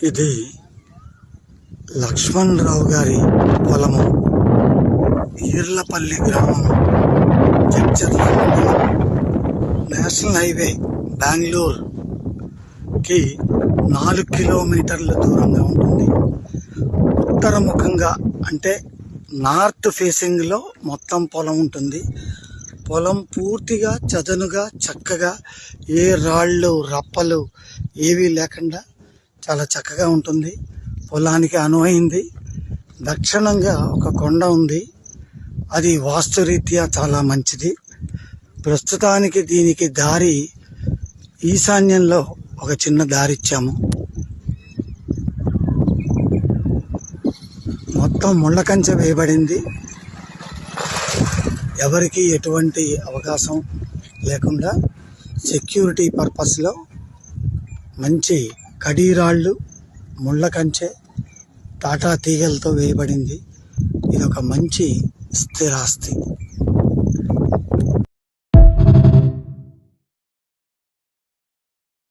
ఇది లక్ష్మణ్ రావు గారి పొలము, ఈర్లపల్లి గ్రామం, జడ్చర్ల మండలం. నేషనల్ హైవే బెంగళూరుకి 4 కిలోమీటర్ల దూరంగా ఉంటుంది. ఉత్తరముఖంగా అంటే నార్త్ ఫేసింగ్లో మొత్తం పొలం ఉంటుంది. పొలం పూర్తిగా చదునుగా చక్కగా ఏ రాళ్ళు రప్పలు ఏవీ లేకుండా చాలా చక్కగా ఉంటుంది. పొలానికి అనువైంది. దక్షిణంగా ఒక కొండ ఉంది, అది వాస్తురీత్యా చాలా మంచిది. ప్రస్తుతానికి దీనికి దారి ఈశాన్యంలో ఒక చిన్న దారి ఇచ్చాము. మొత్తం ముళ్ళ కంచె వేయబడింది. ఎవరికి ఎటువంటి అవకాశం లేకుండా సెక్యూరిటీ పర్పస్లో మంచి కడీరాళ్ళు, ముళ్ళ కంచె, టాటా తీగలతో వేయబడింది. ఇది ఒక మంచి స్థిరాస్తి.